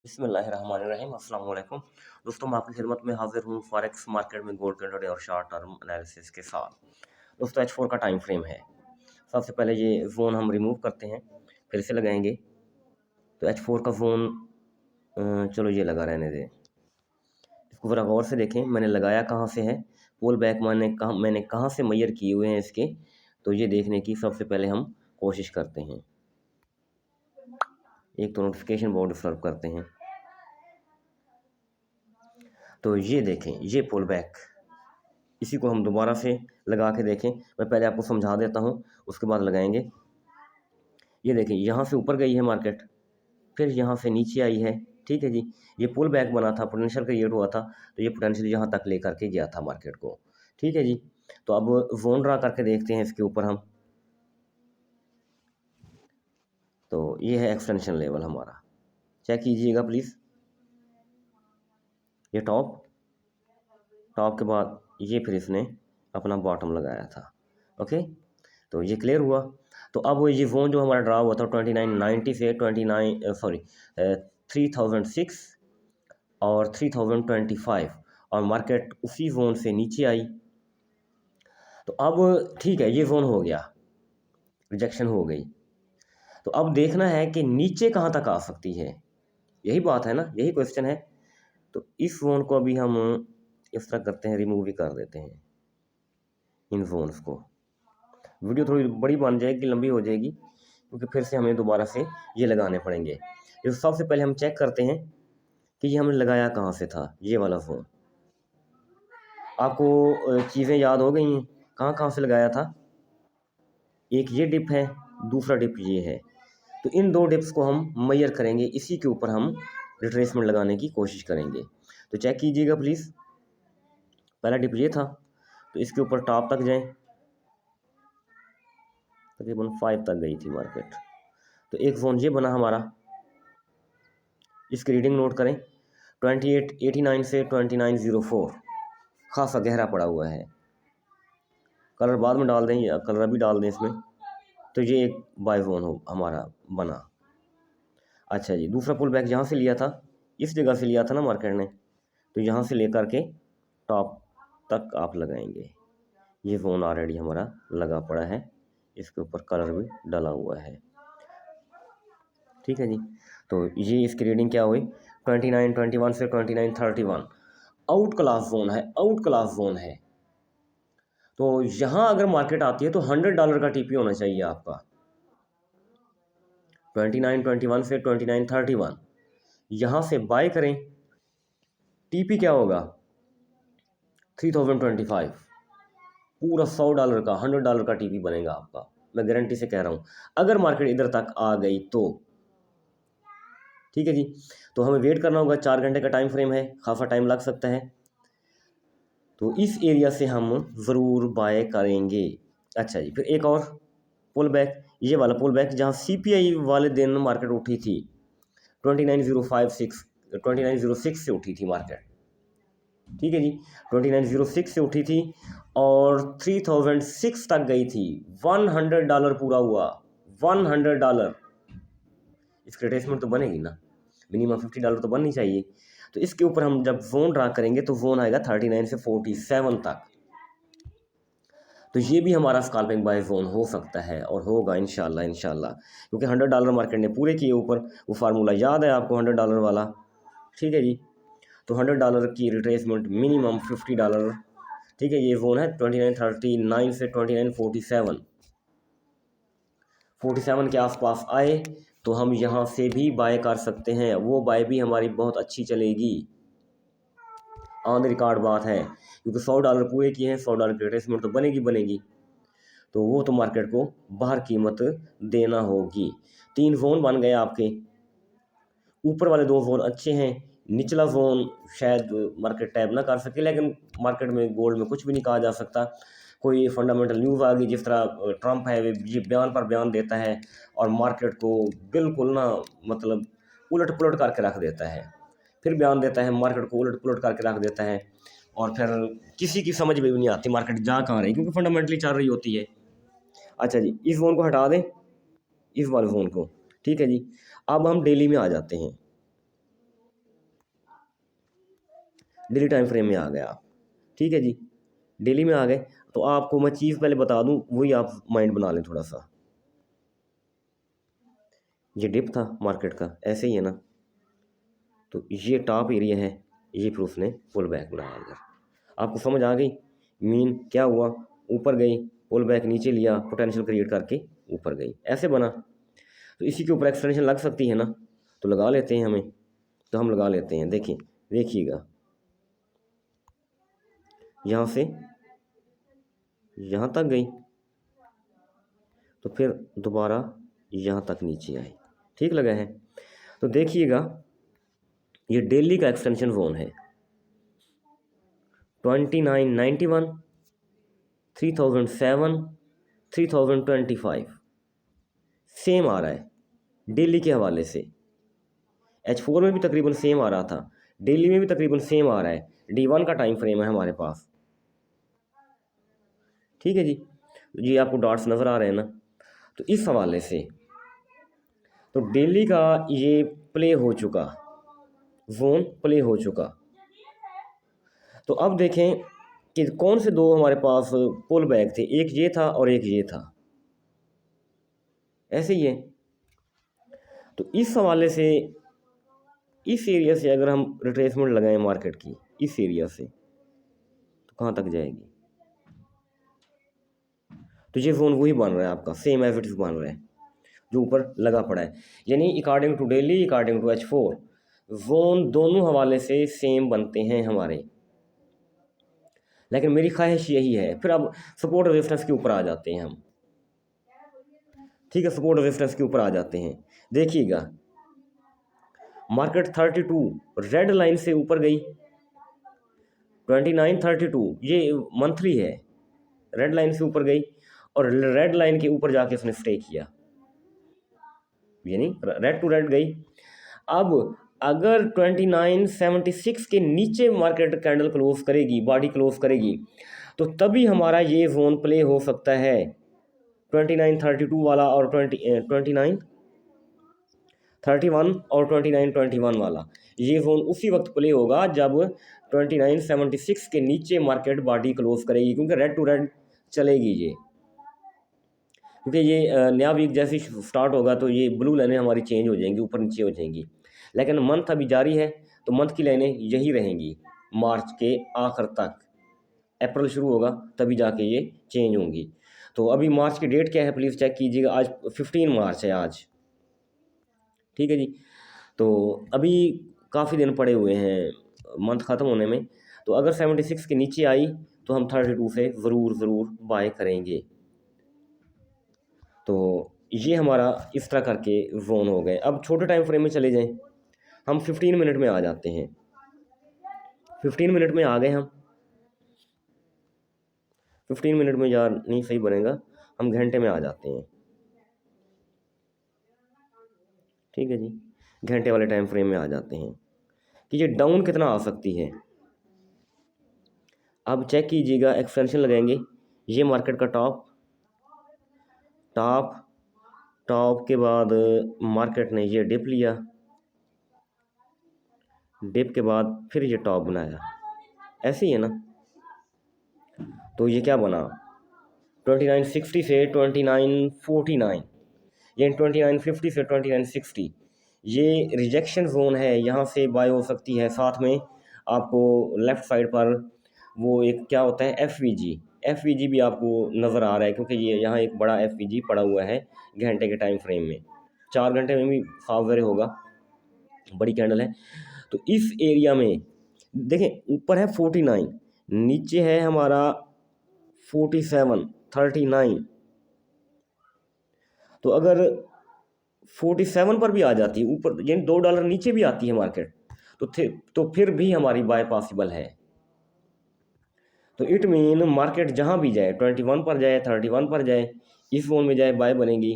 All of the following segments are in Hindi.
बिस्मिल्लाहिर्रहमानिर्रहीम अस्सलाम वालेकुम। दोस्तों, मैं आपकी खिदमत में हाजिर हूँ फॉरेक्स मार्केट में गोल्ड ट्रेडर और शॉर्ट टर्म एनालिसिस के साथ। दोस्तों, H4 का टाइम फ्रेम है। सबसे पहले ये जोन हम रिमूव करते हैं, फिर से लगाएंगे। तो H4 का जोन चलो ये लगा रहने दें। इसको ज़रा गौर से देखें, मैंने लगाया कहाँ से है, पुल बैक मैंने कहाँ से मैयर किए हुए हैं इसके, तो ये देखने की सबसे पहले हम कोशिश करते हैं। एक तो नोटिफिकेशन बोर्ड सर्व करते हैं। तो ये देखें, ये पुल बैक, इसी को हम दोबारा से लगा के देखें। मैं पहले आपको समझा देता हूँ, उसके बाद लगाएंगे। ये देखें, यहाँ से ऊपर गई है मार्केट, फिर यहाँ से नीचे आई है। ठीक है जी, ये पुल बैक बना था, पोटेंशियल क्रिएट हुआ था, तो ये पोटेंशियल यहाँ तक लेकर के गया था मार्केट को। ठीक है जी, तो अब जोन ड्रा करके देखते हैं इसके ऊपर हम। तो ये है एक्सटेंशन लेवल हमारा, चेक कीजिएगा प्लीज़। ये टॉप के बाद ये फिर इसने अपना बॉटम लगाया था। ओके, तो ये क्लियर हुआ। तो अब ये जोन जो हमारा ड्रा हुआ था 2990 से 3006 और 3025, और मार्केट उसी जोन से नीचे आई। तो अब ठीक है, ये जोन हो गया, रिजेक्शन हो गई। तो अब देखना है कि नीचे कहाँ तक आ सकती है, यही बात है ना, यही क्वेश्चन है। तो इस जोन को अभी हम इस तरह करते हैं, रिमूव भी कर देते हैं इन जोन्स को। वीडियो थोड़ी बड़ी बन जाएगी, लंबी हो जाएगी, क्योंकि फिर से हमें दोबारा से ये लगाने पड़ेंगे। तो सबसे पहले हम चेक करते हैं कि ये हमने लगाया कहाँ से था, ये वाला फ़ोन। आपको चीज़ें याद हो गई हैं, कहाँ कहाँ से लगाया था। एक ये डिप है, दूसरा डिप ये है। तो इन दो डिप्स को हम मैयर करेंगे, इसी के ऊपर हम रिट्रेसमेंट लगाने की कोशिश करेंगे। तो चेक कीजिएगा प्लीज़। पहला डिप ये था, तो इसके ऊपर टॉप तक जाएं, तकरीबन 5 तक गई थी मार्केट। तो एक जोन ये बना हमारा, इसकी रीडिंग नोट करें, 2889 से 2904, खासा गहरा पड़ा हुआ है। कलर बाद में डाल दें, या कलर अभी डाल दें इसमें। तो ये एक बाय जोन हो हमारा बना। अच्छा जी, दूसरा पुल बैक यहाँ से लिया था, इस जगह से लिया था ना मार्केट ने, तो यहाँ से लेकर के टॉप तक आप लगाएंगे। ये जोन ऑलरेडी हमारा लगा पड़ा है, इसके ऊपर कलर भी डाला हुआ है। ठीक है जी, तो ये इसकी रीडिंग क्या हुई, 2921 से 2931। आउट क्लास जोन है, आउट क्लास जोन है। तो यहाँ अगर मार्केट आती है तो $100 का टीपी होना चाहिए आपका, 2921 से 2931। यहाँ से बाय करें, टीपी क्या होगा, 3025। पूरा $100 का, $100 का टीपी बनेगा आपका, मैं गारंटी से कह रहा हूँ, अगर मार्केट इधर तक आ गई तो। ठीक है जी, तो हमें वेट करना होगा, 4 घंटे का टाइम फ्रेम है, खासा टाइम लग सकता है। तो इस एरिया से हम ज़रूर बाय करेंगे। अच्छा जी, फिर एक और पुल बैक, ये वाला पुल बैक जहाँ CPI वाले दिन मार्केट उठी थी, 2906 से उठी थी मार्केट। ठीक है जी, 2906 से उठी थी और 3006 तक गई थी। $100 पूरा हुआ, $100। इसकी रिट्रेसमेंट तो बनेगी ना, मिनिमम $50 तो बननी चाहिए। तो इसके ऊपर हम जब जोन ड्रा करेंगे तो जोन आएगा 39 से 47 तक। तो ये भी हमारा स्कैल्पिंग बाय जोन हो सकता है और होगा इंशाल्लाह, क्योंकि $100 मार्केट ने पूरे किए ऊपर। वो फार्मूला याद है आपको, $100 वाला। ठीक है जी, तो $100 की रिट्रेसमेंट मिनिमम $50। ठीक है, ये जोन है 2939 से 2947। 47 के आसपास आए तो हम यहाँ से भी बाय कर सकते हैं, वो बाय भी हमारी बहुत अच्छी चलेगी, ऑन द रिकॉर्ड बात है, क्योंकि $100 पूरे किए हैं, $100 की रिट्रेसमेंट तो बनेगी। तो वो तो मार्केट को बाहर कीमत देना होगी। 3 जोन बन गए आपके, ऊपर वाले 2 जोन अच्छे हैं, निचला जोन शायद मार्केट टैप ना कर सके, लेकिन मार्केट में गोल्ड में कुछ भी नहीं कहा जा सकता। कोई फंडामेंटल न्यूज़ आ गई, जिस तरह ट्रंप है ये बयान पर बयान देता है और मार्केट को बिल्कुल ना, मतलब उलट पुलट करके रख देता है, फिर बयान देता है, मार्केट को उलट पुलट करके रख देता है, और फिर किसी की समझ में भी नहीं आती मार्केट जा कहाँ रही, क्योंकि फंडामेंटली चल रही होती है। अच्छा जी, इस जोन को हटा दें, इस वाले जोन को। ठीक है जी, अब हम डेली में आ जाते हैं। डेली टाइम फ्रेम में आ गए आप। ठीक है जी, डेली में आ गए। तो आपको मैं चीज़ पहले बता दूं, वही आप माइंड बना लें थोड़ा सा। ये डिप था मार्केट का, ऐसे ही है ना, तो ये टॉप एरिया है, ये फिर उसने पुल बैक बनाया इधर। आपको समझ आ गई मीन क्या हुआ? ऊपर गई, पुल बैक नीचे लिया, पोटेंशियल क्रिएट करके ऊपर गई, ऐसे बना। तो इसी के ऊपर एक्सटेंशन लग सकती है ना, तो लगा लेते हैं हमें, तो हम लगा लेते हैं। देखिए, देखिएगा यहाँ से यहाँ तक गई, तो फिर दोबारा यहाँ तक नीचे आई। ठीक लगा है? तो देखिएगा ये डेली का एक्सटेंशन जोन है 2991, 3007, 3025 सेम आ रहा है डेली के हवाले से। H4 में भी तकरीबन सेम आ रहा था, डेली में भी तकरीबन सेम आ रहा है। D1 का टाइम फ्रेम है हमारे पास। ठीक है जी, आपको डॉट्स नज़र आ रहे हैं ना? तो इस हवाले से तो डेली का ये प्ले हो चुका, जोन प्ले हो चुका। तो अब देखें कि कौन से दो हमारे पास पुल बैक थे, एक ये था और एक ये था, ऐसे ही है। तो इस हवाले से इस एरिया से अगर हम रिट्रेसमेंट लगाएं मार्केट की, इस एरिया से तो कहाँ तक जाएगी? तो ये जोन वही बन रहा है आपका, सेम एज इट इज बन रहा है जो ऊपर लगा पड़ा है। यानी according to daily, according to H4 zone दोनों हवाले से सेम बनते हैं हमारे। लेकिन मेरी ख्वाहिश यही है, फिर अब सपोर्ट रेजिस्टेंस के ऊपर आ जाते हैं हम। ठीक है, सपोर्ट रेजिस्टेंस के ऊपर आ जाते हैं। देखिएगा मार्केट 32 रेड लाइन से ऊपर गई, 2932 ये मंथली है, रेड लाइन से ऊपर गई और रेड लाइन के ऊपर जाके उसने स्टे किया, यानी रेड टू रेड गई। अब अगर 2976 के नीचे मार्केट कैंडल क्लोज करेगी, बॉडी क्लोज करेगी, तो तभी हमारा ये जोन प्ले हो सकता है 2932 वाला और 2931 और 2921 वाला। ये जोन उसी वक्त प्ले होगा जब 2976 के नीचे मार्केट बॉडी क्लोज करेगी, क्योंकि रेड टू रेड चलेगी ये, क्योंकि ये नया वीक जैसे स्टार्ट होगा तो ये ब्लू लाइनें हमारी चेंज हो जाएंगी, ऊपर नीचे हो जाएंगी। लेकिन मंथ अभी जारी है, तो मंथ की लाइनें यही रहेंगी मार्च के आखिर तक। अप्रैल शुरू होगा तभी जाके ये चेंज होंगी। तो अभी मार्च की डेट क्या है प्लीज़ चेक कीजिएगा, आज 15 मार्च है आज। ठीक है जी, तो अभी काफ़ी दिन पड़े हुए हैं मंथ ख़त्म होने में। तो अगर 76 के नीचे आई तो हम 32 से ज़रूर बाय करेंगे। तो ये हमारा इस तरह करके जोन हो गए। अब छोटे टाइम फ्रेम में चले जाएं, हम 15 मिनट में आ जाते हैं। 15 मिनट में आ गए हम, 15 मिनट में यार नहीं सही बनेगा, हम घंटे में आ जाते हैं। ठीक है जी, घंटे वाले टाइम फ्रेम में आ जाते हैं कि ये डाउन कितना आ सकती है। अब चेक कीजिएगा, एक्सटेंशन लगाएंगे, ये मार्केट का टॉप के बाद मार्केट ने ये डिप लिया, डिप के बाद फिर ये टॉप बनाया, ऐसे ही है ना। तो ये क्या बना 2960 से 2949, ये 2950 से 2960 ये रिजेक्शन जोन है, यहाँ से बाय हो सकती है। साथ में आपको लेफ़्ट साइड पर वो एक क्या होता है एफ वी जी भी आपको नज़र आ रहा है, क्योंकि ये यहाँ एक बड़ा एफ वी जी पड़ा हुआ है घंटे के टाइम फ्रेम में। 4 घंटे में भी साफ ज़रे होगा, बड़ी कैंडल है। तो इस एरिया में देखें, ऊपर है 49, नीचे है हमारा 47, 39। तो अगर 47 पर भी आ जाती है ऊपर, यानी $2 नीचे भी आती है मार्केट, तो फिर भी हमारी बाय पॉसिबल है। तो इट मीन मार्केट जहाँ भी जाए, 21 पर जाए, 31 पर जाए, इस जोन में जाए बाय बनेगी।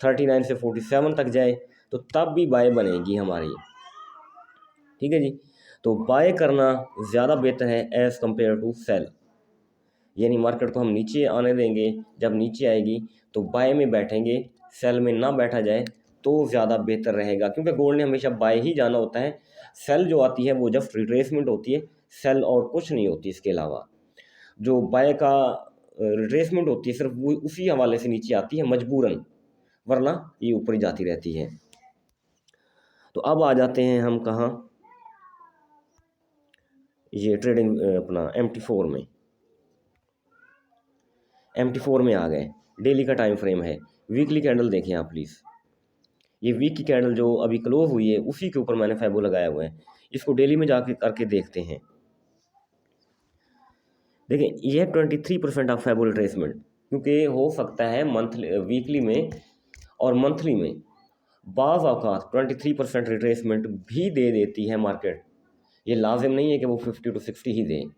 39 से 47 तक जाए तो तब भी बाय बनेगी हमारी। ठीक है जी, तो बाय करना ज़्यादा बेहतर है एज़ कम्पेयर टू सेल। यानी मार्केट को हम नीचे आने देंगे, जब नीचे आएगी तो बाय में बैठेंगे, सेल में ना बैठा जाए तो ज़्यादा बेहतर रहेगा, क्योंकि गोल्ड ने हमेशा बाय ही जाना होता है। सेल जो आती है वो जस्ट रिट्रेसमेंट होती है, सेल और कुछ नहीं होती इसके अलावा। जो बाय का रिट्रेसमेंट होती है सिर्फ वो उसी हवाले से नीचे आती है मजबूरन, वरना ये ऊपर ही जाती रहती है। तो अब आ जाते हैं हम कहाँ, ये ट्रेडिंग अपना MT4 में। MT4 में आ गए, डेली का टाइम फ्रेम है। वीकली कैंडल देखें आप प्लीज़, ये वीक की कैंडल जो अभी क्लोज हुई है उसी के ऊपर मैंने फैबो लगाया हुआ है। इसको डेली में जाके करके देखते हैं। देखें ये 23% ऑफ फैबो रिट्रेसमेंट, क्योंकि हो सकता है मंथली वीकली में और मंथली में बाज़ औक़ात 23% रिट्रेसमेंट भी दे देती है मार्केट। ये लाजिम नहीं है कि वो 50 to 60 ही दें।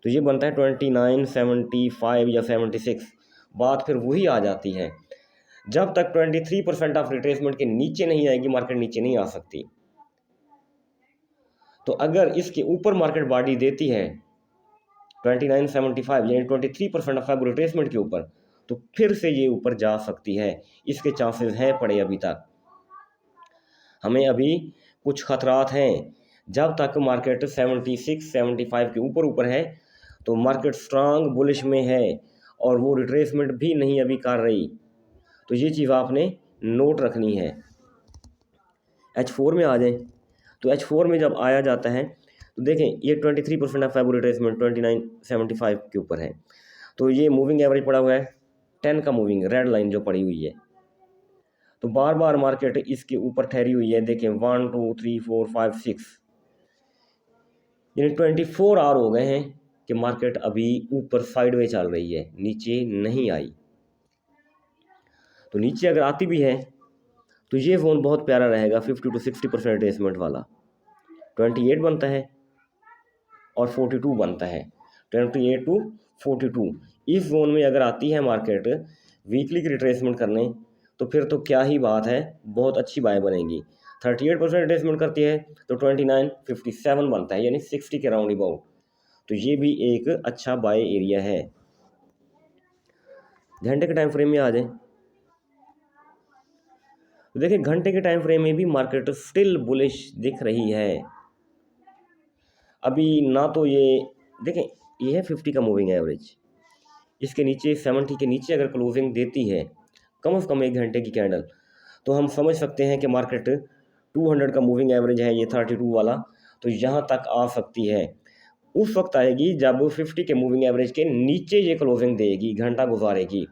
तो ये बनता है 29, 75 या 76। बात फिर वही आ जाती है, जब तक 23% ऑफ रिट्रेसमेंट के नीचे नहीं आएगी मार्केट नीचे नहीं आ सकती। तो अगर इसके ऊपर मार्केट बॉडी देती है 29.75 यानी 23% ऑफ फैब रिट्रेसमेंट के ऊपर, तो फिर से ये ऊपर जा सकती है। इसके चांसेस हैं पड़े अभी तक। हमें अभी कुछ खतरात हैं। जब तक मार्केट 76, 75 के ऊपर है तो मार्केट स्ट्रांग बुलिश में है और वो रिट्रेसमेंट भी नहीं अभी कर रही। तो ये चीज़ आपने नोट रखनी है। H4 में आ जाएं, तो H4 में जब आया जाता है तो देखें ये 23% ऑफ फैब रिट्रेसमेंट 29.75 के ऊपर है। तो ये मूविंग एवरेज पड़ा हुआ है 10 का मूविंग रेड लाइन जो पड़ी हुई है। तो बार बार मार्केट इसके ऊपर ठहरी हुई है। देखें 1 2 3 4 5 6 यानी 24 आवर हो गए हैं कि मार्केट अभी ऊपर साइडवे चल रही है, नीचे नहीं आई। तो नीचे अगर आती भी है तो ये जोन बहुत प्यारा रहेगा 50 to 60% रिट्रेसमेंट वाला। 28 बनता है और 42 बनता है, 28 to 42। इस जोन में अगर आती है मार्केट वीकली की रिट्रेसमेंट करने तो फिर तो क्या ही बात है, बहुत अच्छी बाय बनेगी। 38% रिट्रेसमेंट करती है तो 29.57 बनता है यानी 60 के राउंड अबाउट। तो ये भी एक अच्छा बाय एरिया है। घंटे के टाइम फ्रेम में आ जाए तो देखिए घंटे के टाइम फ्रेम में भी मार्केट स्टिल बुलिश दिख रही है। अभी ना तो ये देखें ये है 50 का मूविंग एवरेज, इसके नीचे 70 के नीचे अगर क्लोजिंग देती है कम से कम 1 घंटे की कैंडल, तो हम समझ सकते हैं कि मार्केट 200 का मूविंग एवरेज है ये 32 वाला, तो यहाँ तक आ सकती है। उस वक्त आएगी जब 50 के मूविंग एवरेज के नीचे ये क्लोजिंग देगी, घंटा गुजारेगी।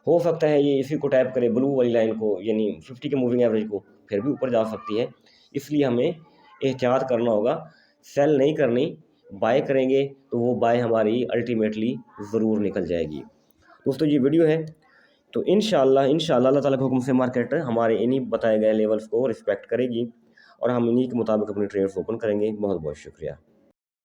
हो सकता है ये इसी को टैप करे ब्लू वाली लाइन को यानी 50 के मूविंग एवरेज को, फिर भी ऊपर जा सकती है। इसलिए हमें एहतियात करना होगा, सेल नहीं करनी। बाय करेंगे तो वो बाय हमारी अल्टीमेटली ज़रूर निकल जाएगी। दोस्तों ये वीडियो है तो इंशाअल्लाह अल्लाह ताला के हुक्म से मार्केट हमारे इन्हीं बताए गए लेवल्स को रिस्पेक्ट करेगी और हम इन्हीं के मुताबिक अपने ट्रेड्स ओपन करेंगे। बहुत बहुत शुक्रिया।